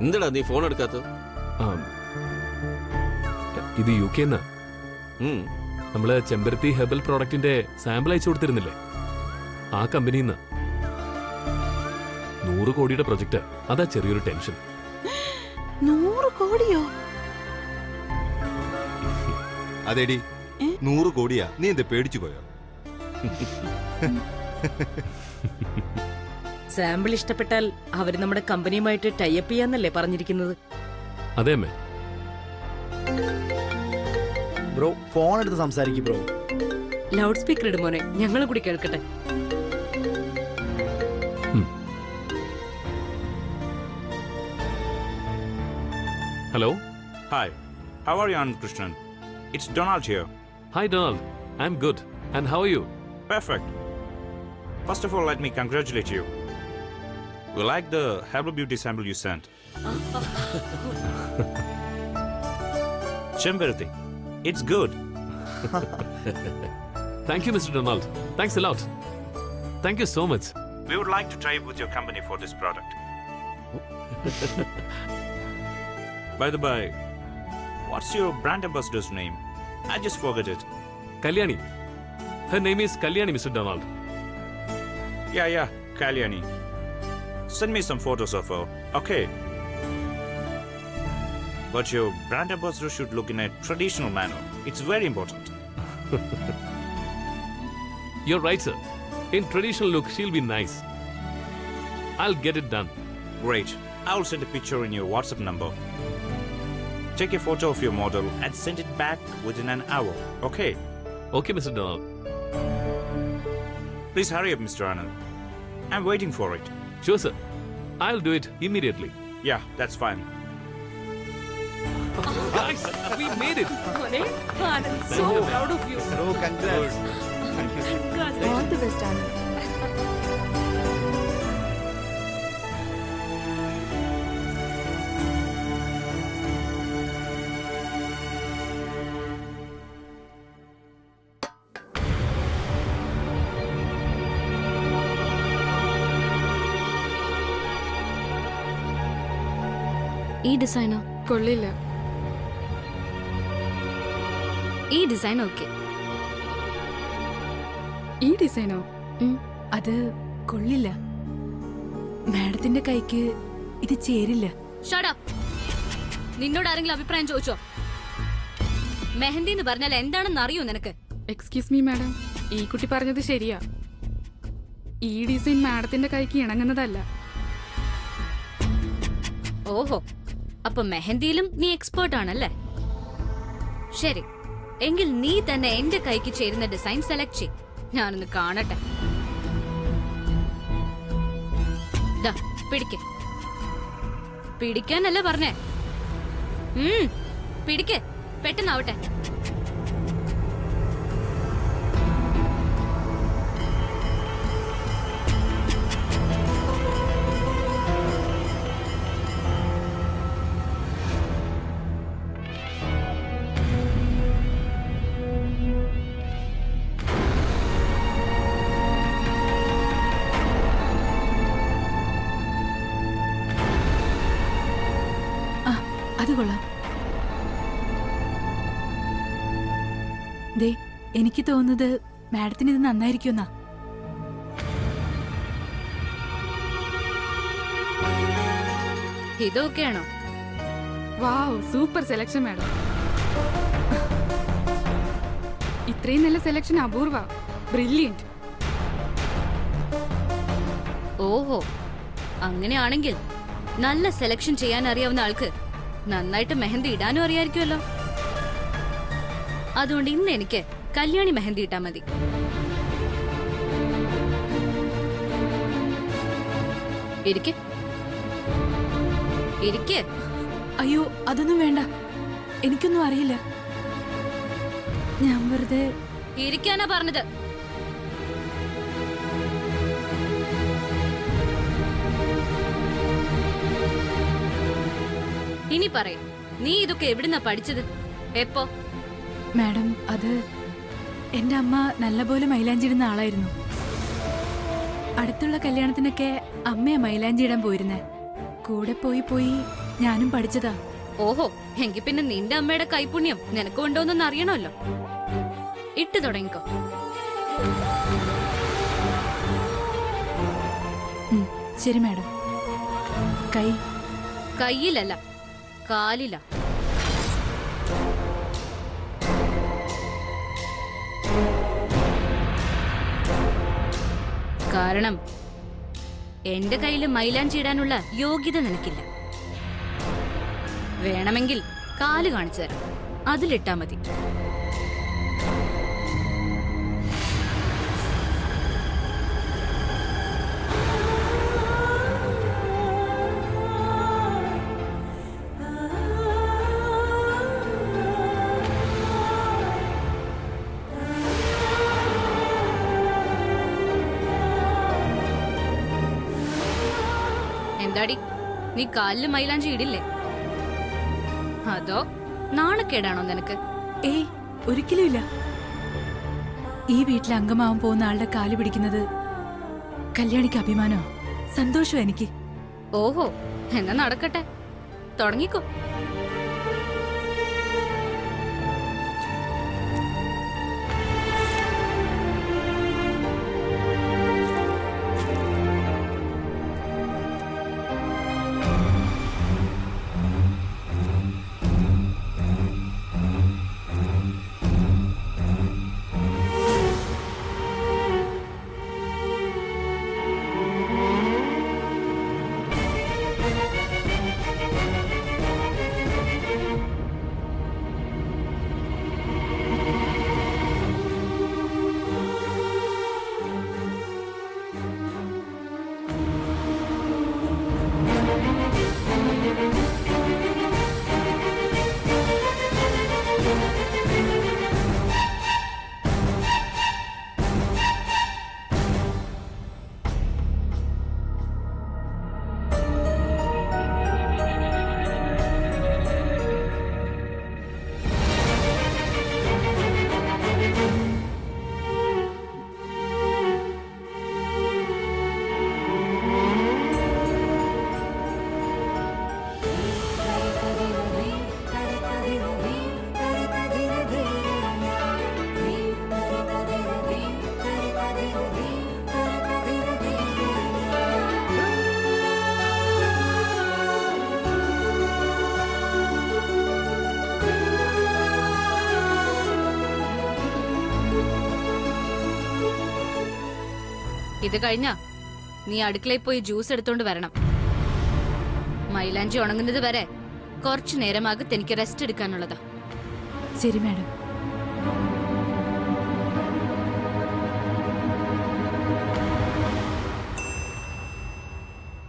എന്താടാ നീ ഫോൺ എടുക്കാത്ത? ഇത് UK നമ്മള് ചെമ്പരത്തി ഹെർബൽ പ്രോഡക്റ്റിന്റെ സാമ്പിൾ അയച്ചു കൊടുത്തിരുന്നില്ലേ, ആ കമ്പനിന്ന് 100 കോടിയുടെ പ്രൊജക്ട്. അതാ ചെറിയൊരു ടെൻഷൻ. 100 കോടിയോ? അതെടി 100 കോടിയാ. നീ എന്താ പേടിച്ചു പോയോ? സാമ്പിൾ ഇഷ്ടപ്പെട്ടാൽ അവര് നമ്മുടെ കമ്പനിയുമായിട്ട് ടൈപ്പ് ചെയ്യാന്നല്ലേ പറഞ്ഞിരിക്കുന്നത്? അതെ അമ്മേ. ബ്രോ ഫോൺ എടുത്ത് സംസാരിക്കും ബ്രോ. ലൗഡ് സ്പീക്കർ ഇടുമോനെ, ഞങ്ങളും കൂടി കേൾക്കട്ടെ. Hello. Hi, how are you, Anand Krishnan? It's Donald here. Hi Donald, I'm good. And how are you? Perfect. First of all, let me congratulate you. We like the herbal beauty sample you sent. Chemberti, it's good. Thank you, Mr. Donald. Thanks a lot. Thank you so much. We would like to try with your company for this product. By the by, what's your brand ambassador's name? I just forgot it. Kalyani. Her name is Kalyani, Mr. Donald. Yeah, Kalyani. Send me some photos of her, okay? But your brand ambassador should look in a traditional manner. It's very important. You're right, sir. In traditional look, she'll be nice. I'll get it done. Great. I'll send a picture in your WhatsApp number. Take a photo of your model and send it back within an hour, okay? Okay, Mr. Donald. Please hurry up, Mr. Anand. I'm waiting for it. Sure, sir. I'll do it immediately. Yeah, that's fine. Guys, we made it. മോനെ, I'm so proud of you. Bro congrats. All the best, Anand. ഈ ഡിസൈനോ? കൊള്ളില്ല. ഈ design okay. ഈ ഡിസൈനോ? അത് കൊള്ളില്ല. മാഡത്തിന്റെ കൈക്ക് ഇത് ചേരില്ല. Shut up. നിന്നോട് ആരെങ്കിലും അഭിപ്രായം ചോദിച്ചോ? മെഹന്തി എന്ന് പറഞ്ഞാൽ എന്താണെന്ന് അറിയോ നിനക്ക്? എക്സ്ക്യൂസ് മീ മാഡം, ഈ കുട്ടി പറഞ്ഞത് ശരിയാ. ഈ ഡിസൈൻ മാഡത്തിന്റെ കൈക്ക് ഇണങ്ങുന്നതല്ല. ഓഹോ, അപ്പൊ മെഹന്തിയിലും നീ എക്സ്പേർട്ട് ആണല്ലേ? ശരി, എങ്കിൽ നീ തന്നെ എന്റെ കൈക്ക് ചേരുന്ന ഡിസൈൻ സെലക്ട് ചെയ്. ഞാനൊന്ന് കാണട്ടെ. പിടിക്ക്. പിടിക്കാനല്ലേ പറഞ്ഞേ? പിടിക്ക്, പെട്ടെന്നാവട്ടെ. അത് കൊള്ളാം. ദേ, എനിക്ക് തോന്നുന്നത് മാഡത്തിന് ഇത് നന്നായിരിക്കുമെന്നാ. ഇതൊക്കെയാണോ? വാവ്, സൂപ്പർ സെലക്ഷൻ മാഡം. ഇത്രയും നല്ല സെലക്ഷൻ അപൂർവ. ബ്രില്യന്റ്. ഓഹോ, അങ്ങനെയാണെങ്കിൽ നല്ല സെലക്ഷൻ ചെയ്യാൻ അറിയാവുന്ന ആൾക്ക് നന്നായിട്ട് മെഹന്തി ഇടാനും അറിയായിരിക്കുമല്ലോ. അതുകൊണ്ട് ഇന്ന് എനിക്ക് കല്യാണി മെഹന്തി ഇട്ടാ മതി. ഇരിക്ക്. അയ്യോ, അതൊന്നും വേണ്ട. എനിക്കൊന്നും അറിയില്ല. ഞാൻ വെറുതെ ഇരിക്കാനാ പറഞ്ഞത്. ഇനി പറയ്, നീ ഇതൊക്കെ എവിടുന്നാ പഠിച്ചത്? എപ്പോ? മാഡം, അത് എന്റെ അമ്മ നല്ലപോലെ മൈലാഞ്ചിടുന്ന ആളായിരുന്നു. അടുത്തുള്ള കല്യാണത്തിനൊക്കെ അമ്മയെ മൈലാഞ്ചി ഇടാൻ പോയിരുന്നേ. കൂടെ പോയി ഞാനും പഠിച്ചതാ. ഓഹോ, എങ്കി പിന്നെ നിന്റെ അമ്മയുടെ കൈപുണ്യം നിനക്ക് കൊണ്ടോന്നൊന്ന് അറിയണമല്ലോ. ഇട്ട് തുടങ്ങിക്കോ. ശരി മാഡം. കൈ കയ്യിലല്ല, കാലില. കാരണം എന്റെ കയ്യില് മൈലാഞ്ചി ഇടാനുള്ള യോഗ്യത നിനക്കില്ല. വേണമെങ്കിൽ കാല് കാണിച്ചു തരാം, അതിലിട്ടാ മതി. എന്താടി, നീ കാലില് മൈലാഞ്ചി ഇടില്ലേ? അതോ നാണക്കേടാണോ നിനക്ക്? ഏയ്, ഒരിക്കലും ഇല്ല. ഈ വീട്ടിൽ അംഗമാവാൻ പോകുന്ന ആളുടെ കാല് പിടിക്കുന്നത് കല്യാണിക്ക് അഭിമാനോ സന്തോഷോ എനിക്ക്. ഓഹോ, എന്നാ നടക്കട്ടെ, തുടങ്ങിക്കോ. ഇത് കഴിഞ്ഞാ നീ അടുക്കളയിൽ പോയി ജ്യൂസ് എടുത്തോണ്ട് വരണം. മൈലാഞ്ചി ഉണങ്ങുന്നത് വരെ കുറച്ചു നേരമാകത്ത് എനിക്ക് റെസ്റ്റ് എടുക്കാനുള്ളതാ. ശരി മാഡം.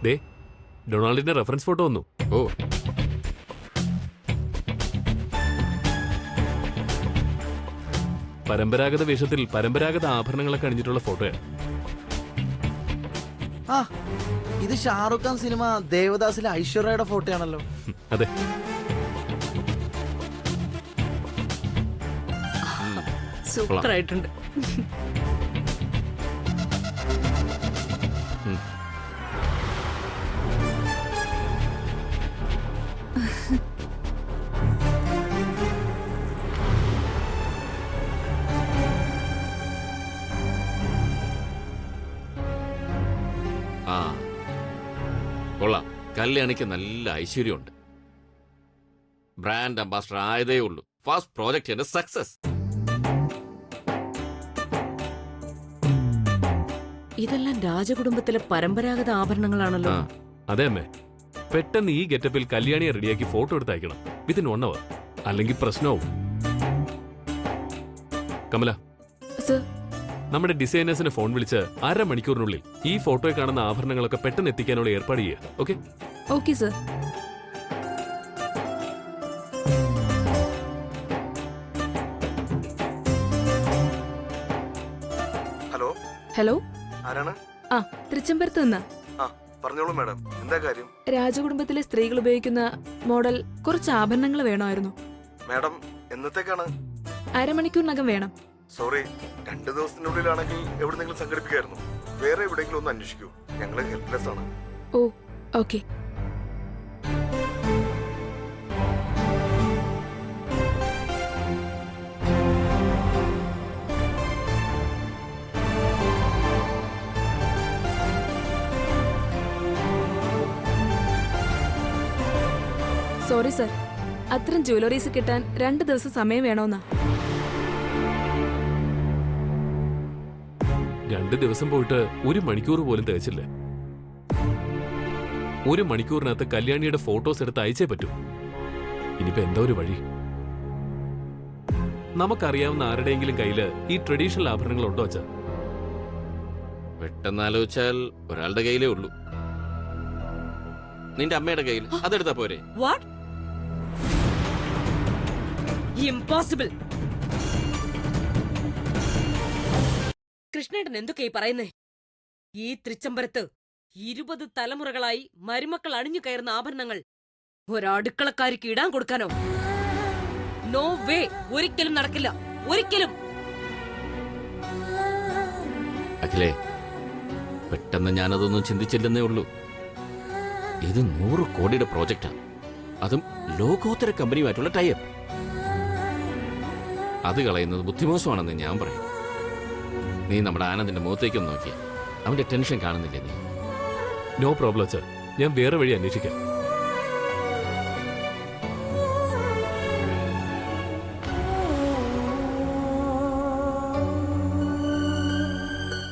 ദേ, ഡൊണാൾഡിന്റെ റെഫറൻസ് ഫോട്ടോ വന്നു. ഓ, പരമ്പരാഗത വേഷത്തിൽ പരമ്പരാഗത ആഭരണങ്ങളൊക്കെ അണിഞ്ഞിട്ടുള്ള ഫോട്ടോയാണ്. ആ, ഇത് ഷാറുഖ് ഖാൻ സിനിമ ദേവദാസിലെ ഐശ്വര്യയുടെ ഫോട്ടോ ആണല്ലോ. അതെ. സൂപ്പർ ആയിട്ടുണ്ട്. ആ കൊള്ളാം. കല്യാണിക്ക് നല്ല ഐശ്വര്യമുണ്ട്. ബ്രാൻഡ് അംബാസഡർ ആയതേ ഉള്ളൂ. First project success. ഇതെല്ലാം രാജകുടുംബത്തിലെ പരമ്പരാഗത ആഭരണങ്ങളാണല്ലോ. അതെ അമ്മേ, പെട്ടെന്ന് ഈ ഗെറ്റപ്പിൽ കല്യാണിയെ റെഡിയാക്കി ഫോട്ടോ എടുത്ത് അയക്കണം. വിത്തിൻ 1 hour, അല്ലെങ്കിൽ പ്രശ്നവും. കമല, നമ്മുടെ ഡിസൈനേഴ്സിനെ ഫോൺ വിളിച്ച് 1/2 മണിക്കൂറിനുള്ളിൽ ഈ ഫോട്ടോയിൽ കാണുന്ന ആഭരണങ്ങളൊക്കെ പെട്ടെന്ന് എത്തിക്കാനുള്ള ഏർപ്പാട് ചെയ്യുക. Okay? Okay sir. Hello hello, ആരാണ്? ആ തൃച്ചംബരത്ത് നിന്നാ. ആ പറഞ്ഞോളൂ മാഡം, എന്താ കാര്യം? രാജകുടുംബത്തിലെ സ്ത്രീകൾ ഉപയോഗിക്കുന്ന മോഡൽ കുറച്ച് ആഭരണങ്ങൾ വേണമായിരുന്നു. മാഡം എന്നത്തേക്കാണ്? 1/2 മണിക്കൂറിനകം വേണം. സോറി, 2 ദിവസത്തിനുള്ളിലാണെങ്കിൽ എവിടെന്നെങ്കിലും സംഘടിപ്പിക്കായിരുന്നു. വേറെ എവിടെയെങ്കിലും ഒന്ന് അന്വേഷിക്കൂ. ഞങ്ങള് ഹെൽപ്ലെസ് ആണ്. ഓ ഓക്കെ. സോറി സർ, അത്തരം ജ്വല്ലറീസ് കിട്ടാൻ 2 ദിവസം സമയം വേണമെന്നാ. 2 ദിവസം പോയിട്ട് 1 മണിക്കൂർ പോലും തികച്ചില്ല. 1 മണിക്കൂറിനകത്ത് കല്യാണിയുടെ ഫോട്ടോസ് എടുത്ത് അയച്ചേ പറ്റൂ. ഇനിയിപ്പോ എന്താ ഒരു വഴി? നമുക്കറിയാവുന്ന ആരുടെയെങ്കിലും കയ്യില് ഈ ട്രഡീഷണൽ ആഭരണങ്ങൾ ഉണ്ടോ അച്ഛാ? പെട്ടെന്ന് ആലോചിച്ചാൽ ഒരാളുടെ കയ്യിലേ ഉള്ളൂ. നിന്റെ അമ്മയുടെ കയ്യിൽ അതെടുത്താ പോരെ? വാട്ട്? ഇംപോസിബിൾ. കൃഷ്ണേട്ടൻ എന്തൊക്കെയായി പറയുന്നേ? ഈ തൃച്ചംബരത്ത് 20 തലമുറകളായി മരുമക്കൾ അണിഞ്ഞു കയറുന്ന ആഭരണങ്ങൾ ഒരടുക്കളക്കാരിക്ക് ഇടാൻ കൊടുക്കാനോ? നോ വേ, ഒരിക്കലും നടക്കില്ല, ഒരിക്കലും. അഖിലേ, പെട്ടെന്ന് ഞാനതൊന്നും ചിന്തിച്ചില്ലെന്നേ ഉള്ളൂ. ഇത് 100 കോടിയുടെ പ്രോജക്റ്റാണ്. അതും ലോകോത്തര കമ്പനിയുമായിട്ടുള്ള ടൈപ്പ്. അത് കളയുന്നത് ബുദ്ധിമോശമാണെന്ന് ഞാൻ പറയും. നീ നമ്മുടെ ആനന്ദിന്റെ മുഖത്തേക്കൊന്ന് നോക്കിയ അവന്റെ ടെൻഷൻ കാണുന്നില്ലേ നീ? നോ പ്രോബ്ലം അച്ഛാ, ഞാൻ വേറെ വഴി അന്വേഷിക്കാം.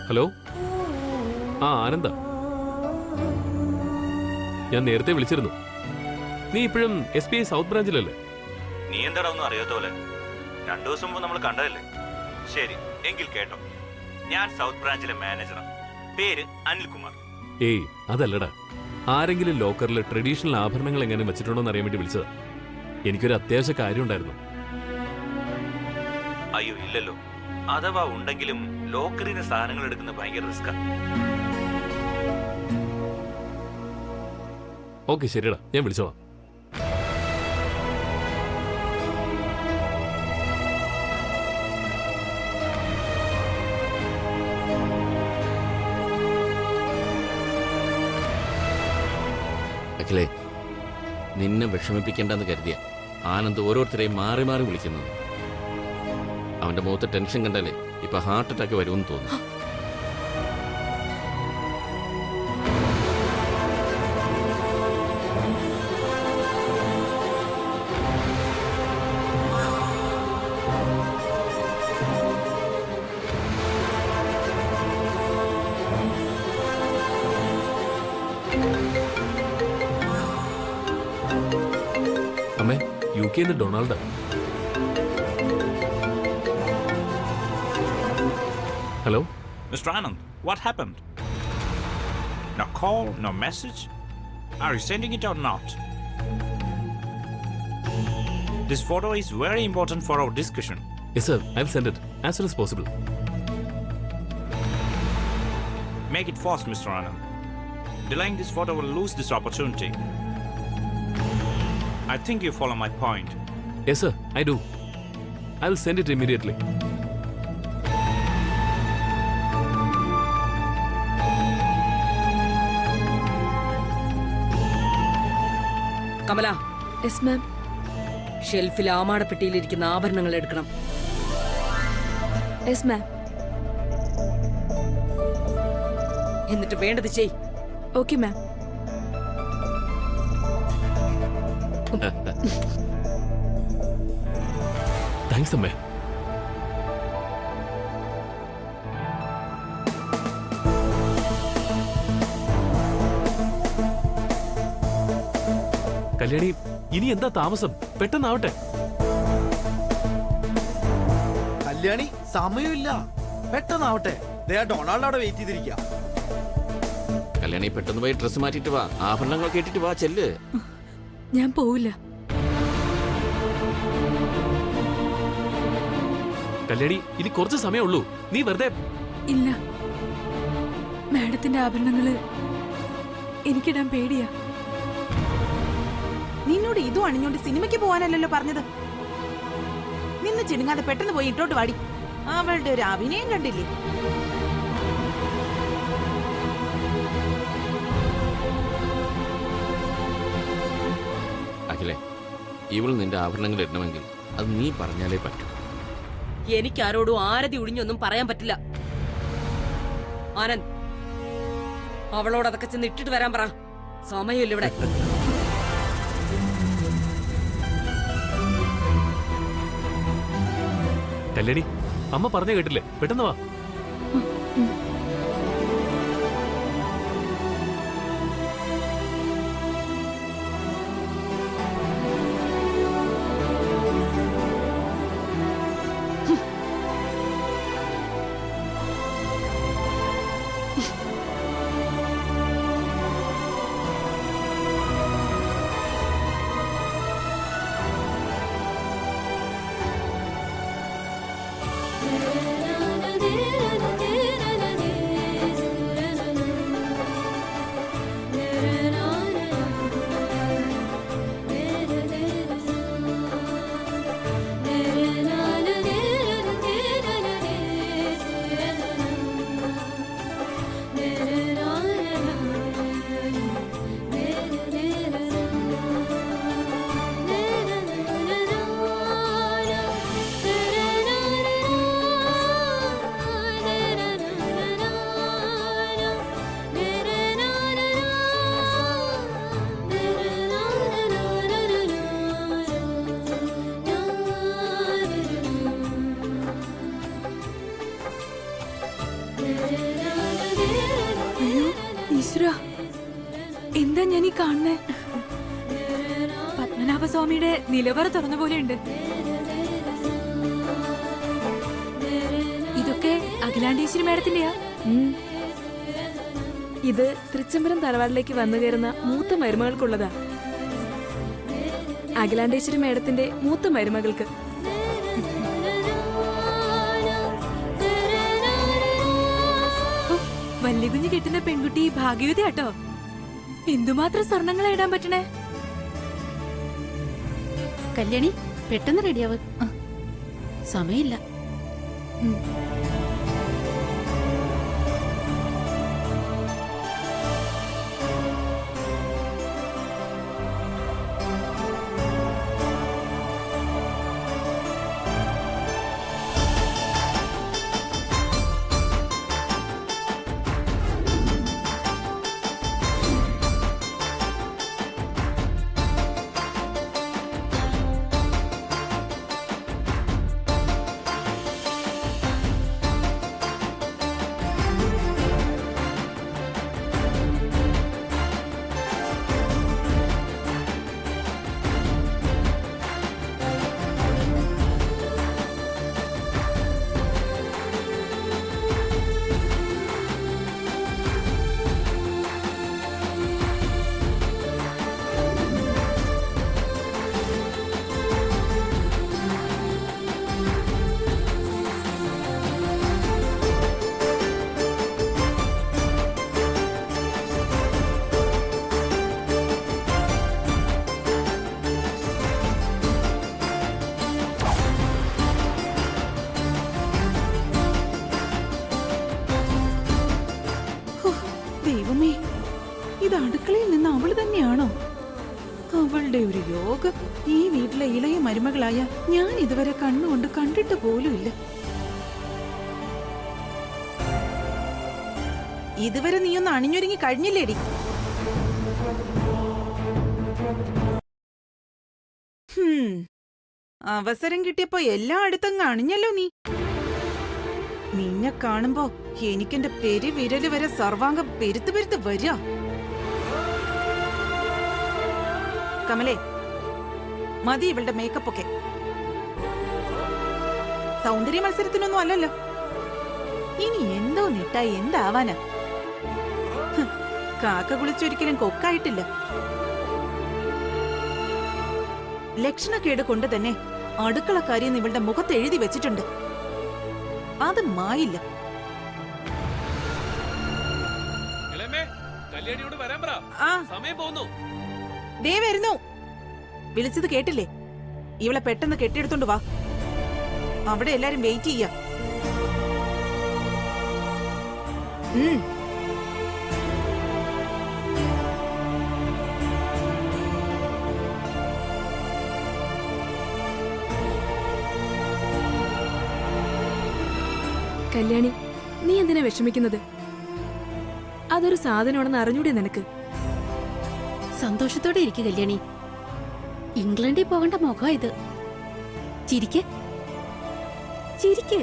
ഹലോ, ആ ആനന്ദ, ഞാൻ നേരത്തെ വിളിച്ചിരുന്നു. നീ ഇപ്പോഴും SBI സൗത്ത് ബ്രാഞ്ചിലല്ലേ? നീ എന്താടാ ഒന്നും അറിയാത്ത പോലെ? 2 ദിവസം മുമ്പ് നമ്മൾ കണ്ടതല്ലേ? ശരി, എങ്കിൽ കേട്ടോ. ഞാൻ സൗത്ത് ബ്രാഞ്ചിലെ മാനേജറാണ്. പേര് അനിൽകുമാർ. ഏയ് അതല്ലടാ, ആരെങ്കിലും ലോക്കറിൽ ട്രഡീഷണൽ ആഭരണങ്ങൾ എങ്ങനെ വെച്ചിട്ടുണ്ടോ എന്ന് അറിയാൻ വേണ്ടി വിളിച്ചതാ. എനിക്കൊരു അത്യാവശ്യ കാര്യം ഉണ്ടായിരുന്നു. അയ്യോ ഇല്ലല്ലോ. അഥവാ ഉണ്ടെങ്കിലും ലോക്കറിന് സാധനങ്ങൾ എടുക്കുന്നത് ഭയങ്കര റിസ്ക്കാ. ഓക്കെ ശരിയടാ, ഞാൻ വിളിച്ചോളാം. അഖിലേ, നിന്നെ വിഷമിപ്പിക്കേണ്ടെന്ന് കരുതിയ ആനന്ദ് ഓരോരുത്തരെയും മാറി മാറി വിളിക്കുന്നത്. അവന്റെ മുഖത്ത് ടെൻഷൻ കണ്ടാലേ ഇപ്പൊ ഹാർട്ട് അറ്റാക്ക് വരുമെന്ന് തോന്നുന്നു. അമ്മേ, UK ഡൊണാൾഡാ. Hello Mr. Anand, what happened? No call, no message? Are you sending it or not? This photo is very important for our discussion. Yes sir, I will send it as soon as possible. Make it fast, Mr. Anand. Delaying this photo will lose this opportunity. I think you follow my point. Yes sir, I do. I will send it immediately. Kamala, yes ma'am. ഷെൽഫിൽ ആമാടപ്പെട്ടിയിലിരിക്കുന്ന ആഭരണങ്ങൾ എടുക്കണം. Yes ma'am. എന്നിട്ട് വേണ്ടത് ചെയ്. Okay ma'am. Thanks അമ്മേ. കല്യാണി, ഇനി എന്താ താമസം? പെട്ടെന്നാവട്ടെ. കല്യാണി, സമയമില്ല, പെട്ടെന്നാവട്ടെ. ഡൊണാൾഡ് അവിടെ വെയിറ്റ് ചെയ്തിരിക്കുക. കല്യാണി, പെട്ടെന്ന് പോയി ഡ്രസ്സ് മാറ്റിട്ട് വാ, ആഭരണങ്ങൾ കേട്ടിട്ട് വാ, ചെല്ല്. ഞാൻ പോവില്ല. കല്യാണി, ഇനി കുറച്ച് സമയമുള്ളൂ. നീ വെറുതെ. ഇല്ല, മാഡത്തിന്റെ ആഭരണങ്ങള് എനിക്കിടാൻ പേടിയാ. നിന്നോട് ഇതും അണിഞ്ഞോണ്ട് സിനിമയ്ക്ക് പോവാനല്ലല്ലോ പറഞ്ഞത്. നിന്ന് ചിണുങ്ങാതെ പെട്ടെന്ന് പോയി ഇട്ടോട്ട് വാടി. അവളുടെ ഒരു അഭിനയം കണ്ടില്ലേ? അഖിലേ, ഇവൾ നിന്റെ ആഭരണങ്ങൾ ഇടണമെങ്കിൽ അത് നീ പറഞ്ഞാലേ പറ്റൂ. എനിക്കാരോടും ആരതി ഒഴിഞ്ഞൊന്നും പറയാൻ പറ്റില്ല. ആനന്ദ്, അവളോട് അതൊക്കെ ചെന്ന് ഇട്ടിട്ട് വരാൻ പറ. സമയമില്ല ഇവിടെ. കല്യാണി അമ്മ പറഞ്ഞു കേട്ടില്ലേ, പെട്ടെന്ന് വാ. ഈശ്വരാ, എന്താ ഞാൻ ഈ കാണുന്നേ? പത്മനാഭസ്വാമിയുടെ നിലവറ തുറന്ന പോലെയുണ്ട്. ഇതൊക്കെ അഖിലാണ്ടേശ്വരി മേഡത്തിന്റെയാ? ഇത് തൃച്ചംബരം തറവാടിലേക്ക് വന്നു കയറുന്ന മൂത്ത മരുമകൾക്കുള്ളതാ. അഖിലാണ്ടേശ്വരി മേഡത്തിന്റെ മൂത്ത മരുമകൾക്ക്. വല്യ കുഞ്ഞ് കെട്ടുന്ന പെൺകുട്ടി ഭാഗ്യവതി ആട്ടോ. എന്തുമാത്രം സ്വർണങ്ങളെ ഇടാൻ പറ്റണേ. കല്യാണി പെട്ടെന്ന് റെഡിയാവ്, സമയമില്ല. ദൈവമേ, ഇത് അടുക്കളയിൽ നിന്ന് അവള് തന്നെയാണോ? അവളുടെ ഒരു യോഗം. ഈ വീട്ടിലെ ഇളയ മരുമകളായ ഞാൻ ഇതുവരെ കണ്ണുകൊണ്ട് കണ്ടിട്ട് പോലുമില്ല. ഇതുവരെ നീയൊന്ന് അണിഞ്ഞൊരുങ്ങി കഴിഞ്ഞില്ലേടി? അവസരം കിട്ടിയപ്പോ എല്ലായിടത്തും അണിഞ്ഞല്ലോ നീ. നിന്നെ കാണുമ്പോ എനിക്കെന്റെ പെരുവിരല് വരെ സർവാംഗം പെരുത്ത് പെരുത്ത് വരിക. കമലേ, മതി ഇവളുടെ മേക്കപ്പ് ഒക്കെ. സൗന്ദര്യ മത്സരത്തിനൊന്നും അല്ലല്ലോ. ഇനി എന്തോ നിട്ടായി എന്താവാനാ? കാക്ക കുളിച്ചൊരിക്കലും കൊക്കായിട്ടില്ല. ലക്ഷണക്കേട് കൊണ്ട് തന്നെ അടുക്കളക്കാരിന്ന് ഇവളുടെ മുഖത്ത് എഴുതി വെച്ചിട്ടുണ്ട്. അത് മായില്ല. ദേ വരുന്നു. വിളിച്ചത് കേട്ടില്ലേ? ഇവളെ പെട്ടെന്ന് കെട്ടിയെടുത്തോണ്ട് വാ. അവിടെ എല്ലാരും വെയിറ്റ് ചെയ്യാ. കല്യാണി, നീ എന്തിനാ വിഷമിക്കുന്നത്? അതൊരു സാധനമാണെന്ന് അറിഞ്ഞൂടെ നിനക്ക്? സന്തോഷത്തോടെ ഇരിക്കുക കല്യാണി. ഇംഗ്ലണ്ടിൽ പോകേണ്ട മുഖം ഇത്. ചിരിക്ക്. ചിരിക്ക്